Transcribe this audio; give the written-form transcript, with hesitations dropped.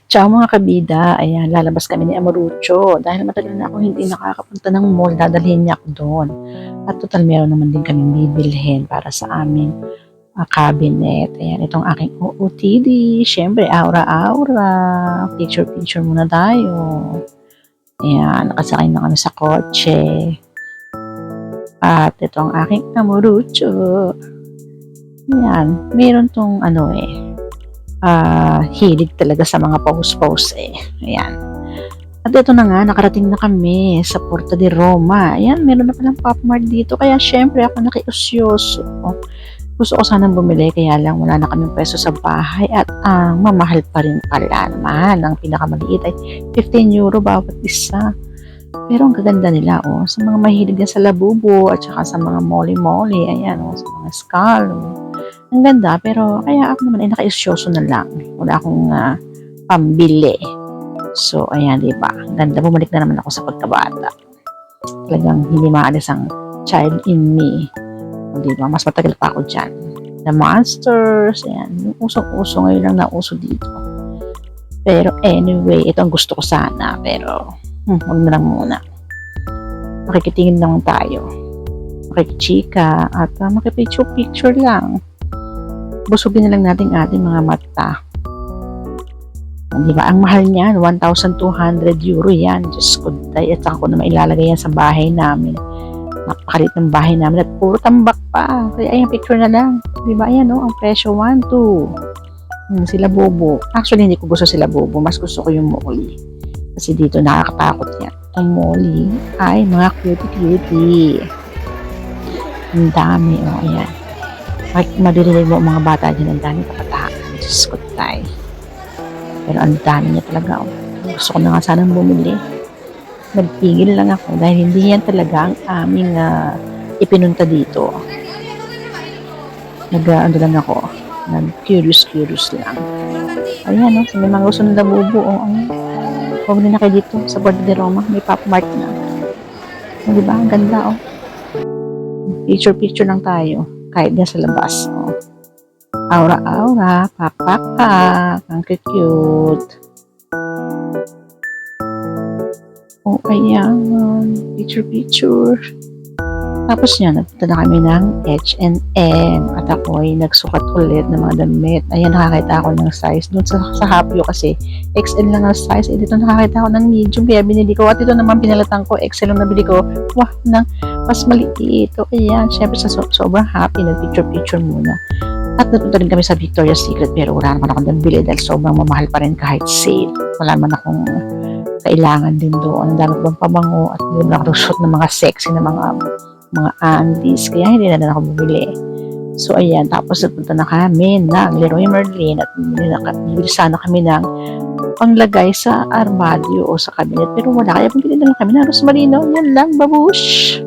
Ciao mga kabida, ayan, lalabas kami ni Amorucho dahil matagal na ako hindi nakakapunta ng mall, dadalhin niya ako doon. At total meron naman din kaming bibilhin para sa aming cabinet. Ayan, itong aking OOTD, syempre aura-aura, picture-picture muna tayo. Ayan, nakasakay na kami sa kotse. At ito ang aking Amorucho. Ayan, meron tong hilig talaga sa mga pause-pause eh. Ayan. At ito na nga, nakarating na kami sa Porta de Roma. Ayan, meron na palang Pop Mart dito. Kaya syempre ako nakiusyoso. Gusto ko sanang bumili, kaya lang wala na kaming peso sa bahay. At mamahal pa rin pala naman. Ang pinakamaliit ay 15 euro bawat isa. Pero ang gaganda nila, sa mga mahilig yan sa labubo at saka sa mga moli-moli. Ayan, sa mga skull. Ang ganda, pero kaya ako naman ay naka-isyoso na lang. Wala akong pambili. So, ayan, diba? Ang ganda, bumalik na naman ako sa pagkabata. Talagang hindi maalis ang child in me. O, diba? Mas matagal pa ako dyan. The Monsters, ayan. Yung usong-uso ngayon lang na uso dito. Pero anyway, ito ang gusto ko sana. Pero, huwag na lang muna. Makikitingin lang tayo. Makikichika at makipicture-picture lang. Busugin na lang natin ating mga mata. Di ba? Ang mahal niyan, 1,200 euro yan. Diyos ko, at saka ko naman ilalagay yan sa bahay namin. Napakalit ng bahay namin at puro tambak pa. Kaya ayan, picture na lang. Di ba? Ayan, ang presyo 1, 2. Sila bobo. Actually, hindi ko gusto sila bobo. Mas gusto ko yung molly. Kasi dito nakakatakot yan. Ang molly ay mga cutie-cutie. Ang dami, ayan. Madirinig mo mga bata dyan, ang dami kapataan. Diyos ko tayo. Pero ang dami niya talaga. Gusto ko na nga sanang bumili. Nagpigil lang ako dahil hindi yan talaga ang aming ipinunta dito. Lang ako. Nag-curious lang. Ayan, sa may mga gusto ng labubo. Huwag na kayo dito sa Porta de Roma. May Pop Mart na. Diba? Ang ganda, Picture lang tayo. Kahit na sa labas. Aura-aura, pak-pak-pak. Ang cute. Ayan. Picture. Tapos yan, nagpunta na kami ng H&M. At ako ay nagsukat ulit ng mga damit. Ayan, nakakita ako ng size. Doon sa Hapyo kasi, XL lang ang size. Dito nakakita ako ng medium. Kaya binili ko. At ito naman pinalatan ko. XL lang nabili ko. Wah, mas maliit. Ayan, syempre sobrang happy. Nag-picture muna. At napunta rin kami sa Victoria's Secret. Pero wala naman akong nabili dahil sobrang mamahal pa rin kahit sale. Wala naman akong kailangan din doon. Ang dami ko bang pabango. At hindi naman ako shoot ng mga sexy na mga undies, kaya hindi na ako bumili. So ayan, tapos napunta na kami ng Leroy Merlin at bibili sana kami ng panglagay sa armadio o sa cabinet, pero wala, kaya bumili na lang kami ng Rosmarino. Yan lang, babush!